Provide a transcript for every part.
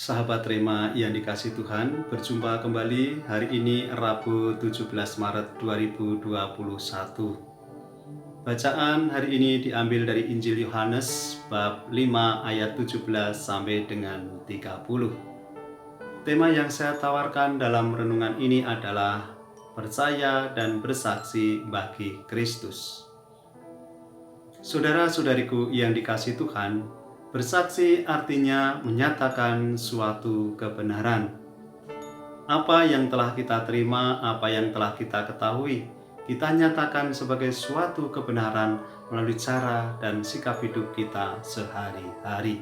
Sahabat Rema yang dikasih Tuhan, berjumpa kembali hari ini Rabu 17 Maret 2021. Bacaan hari ini diambil dari Injil Yohanes bab 5 ayat 17 sampai dengan 30. Tema yang saya tawarkan dalam renungan ini adalah percaya dan bersaksi bagi Kristus. Saudara-saudariku yang dikasih Tuhan, bersaksi artinya menyatakan suatu kebenaran. Apa yang telah kita terima, apa yang telah kita ketahui, kita nyatakan sebagai suatu kebenaran melalui cara dan sikap hidup kita sehari-hari.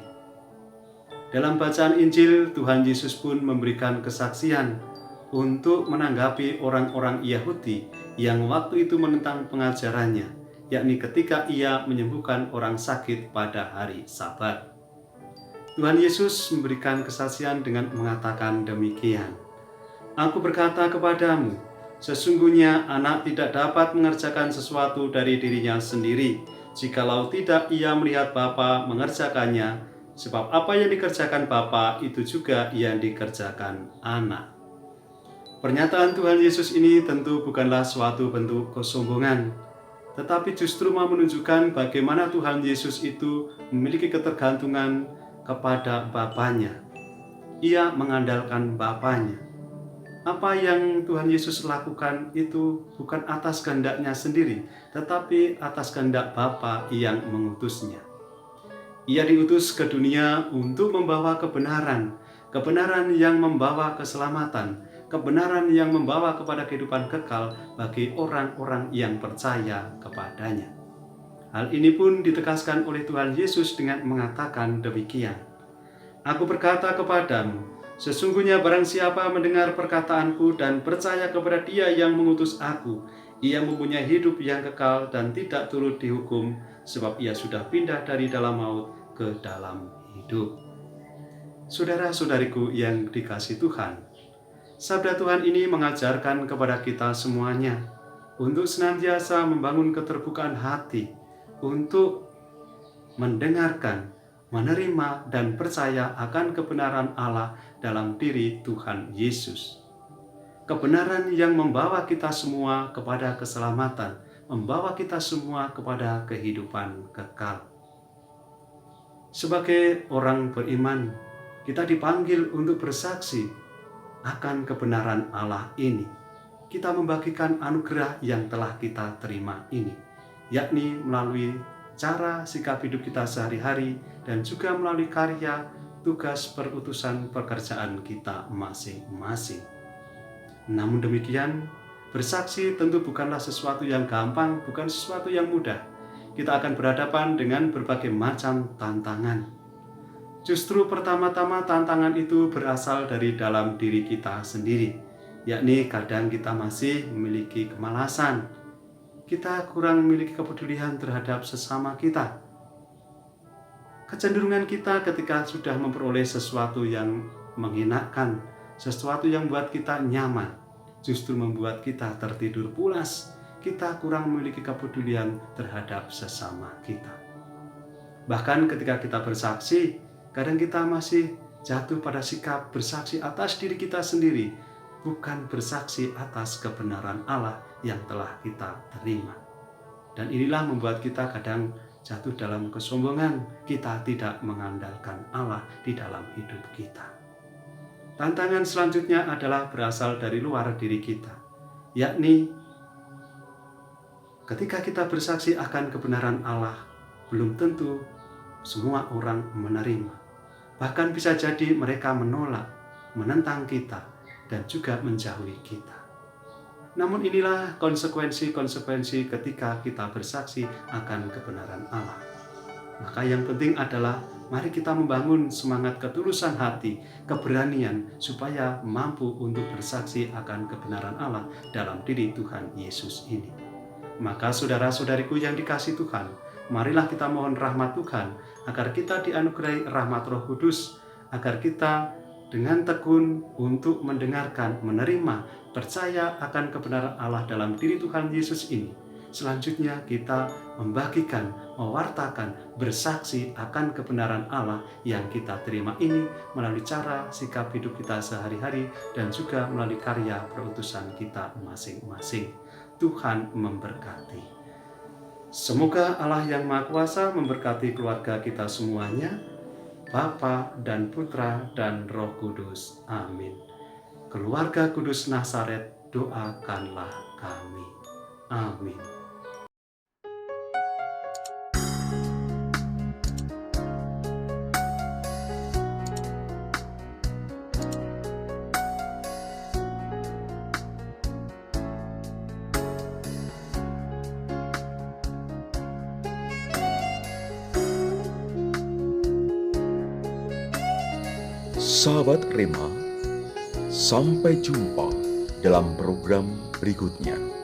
Dalam bacaan Injil, Tuhan Yesus pun memberikan kesaksian untuk menanggapi orang-orang Yahudi yang waktu itu menentang pengajarannya, yakni ketika ia menyembuhkan orang sakit pada hari Sabat. Tuhan Yesus memberikan kesaksian dengan mengatakan demikian, "Aku berkata kepadamu, sesungguhnya anak tidak dapat mengerjakan sesuatu dari dirinya sendiri, jikalau tidak ia melihat Bapa mengerjakannya, sebab apa yang dikerjakan Bapa itu juga yang dikerjakan anak." Pernyataan Tuhan Yesus ini tentu bukanlah suatu bentuk kesombongan, tetapi justru mau menunjukkan bagaimana Tuhan Yesus itu memiliki ketergantungan kepada Bapanya. Ia mengandalkan Bapanya. Apa yang Tuhan Yesus lakukan itu bukan atas kehendaknya sendiri, tetapi atas kehendak Bapa yang mengutusnya. Ia diutus ke dunia untuk membawa kebenaran, kebenaran yang membawa keselamatan, kebenaran yang membawa kepada kehidupan kekal bagi orang-orang yang percaya kepadanya. Hal ini pun ditegaskan oleh Tuhan Yesus dengan mengatakan demikian, "Aku berkata kepadamu, sesungguhnya barang siapa mendengar perkataanku dan percaya kepada Dia yang mengutus aku, ia mempunyai hidup yang kekal dan tidak turut dihukum, sebab ia sudah pindah dari dalam maut ke dalam hidup." Saudara-saudariku yang dikasih Tuhan, sabda Tuhan ini mengajarkan kepada kita semuanya untuk senantiasa membangun keterbukaan hati, untuk mendengarkan, menerima, dan percaya akan kebenaran Allah dalam diri Tuhan Yesus. Kebenaran yang membawa kita semua kepada keselamatan, membawa kita semua kepada kehidupan kekal. Sebagai orang beriman, kita dipanggil untuk bersaksi akan kebenaran Allah ini. Kita membagikan anugerah yang telah kita terima ini, yakni melalui cara sikap hidup kita sehari-hari dan juga melalui karya tugas perutusan pekerjaan kita masing-masing. Namun demikian, bersaksi tentu bukanlah sesuatu yang gampang, bukan sesuatu yang mudah. Kita akan berhadapan dengan berbagai macam tantangan. Justru pertama-tama tantangan itu berasal dari dalam diri kita sendiri, yakni kadang kita masih memiliki kemalasan. Kita kurang memiliki kepedulian terhadap sesama kita. Kecenderungan kita ketika sudah memperoleh sesuatu yang mengenakan, sesuatu yang membuat kita nyaman, justru membuat kita tertidur pulas. Kita kurang memiliki kepedulian terhadap sesama kita. Bahkan ketika kita bersaksi, kadang kita masih jatuh pada sikap bersaksi atas diri kita sendiri, bukan bersaksi atas kebenaran Allah yang telah kita terima. Dan inilah membuat kita kadang jatuh dalam kesombongan, kita tidak mengandalkan Allah di dalam hidup kita. Tantangan selanjutnya adalah berasal dari luar diri kita, yakni ketika kita bersaksi akan kebenaran Allah, belum tentu semua orang menerima. Bahkan bisa jadi mereka menolak, menentang kita, dan juga menjauhi kita. Namun inilah konsekuensi-konsekuensi ketika kita bersaksi akan kebenaran Allah. Maka yang penting adalah mari kita membangun semangat ketulusan hati, keberanian supaya mampu untuk bersaksi akan kebenaran Allah dalam diri Tuhan Yesus ini. Maka saudara-saudariku yang dikasih Tuhan, marilah kita mohon rahmat Tuhan agar kita dianugerahi rahmat Roh Kudus, agar kita dengan tekun untuk mendengarkan, menerima, percaya akan kebenaran Allah dalam diri Tuhan Yesus ini, Selanjutnya kita membagikan, mewartakan, bersaksi akan kebenaran Allah yang kita terima ini melalui cara sikap hidup kita sehari-hari dan juga melalui karya perutusan kita masing-masing. Tuhan memberkati. Semoga Allah yang Maha Kuasa memberkati keluarga kita semuanya, Bapa dan Putra dan Roh Kudus. Amin. Keluarga Kudus Nazaret, doakanlah kami. Amin. Sahabat Rema, sampai jumpa dalam program berikutnya.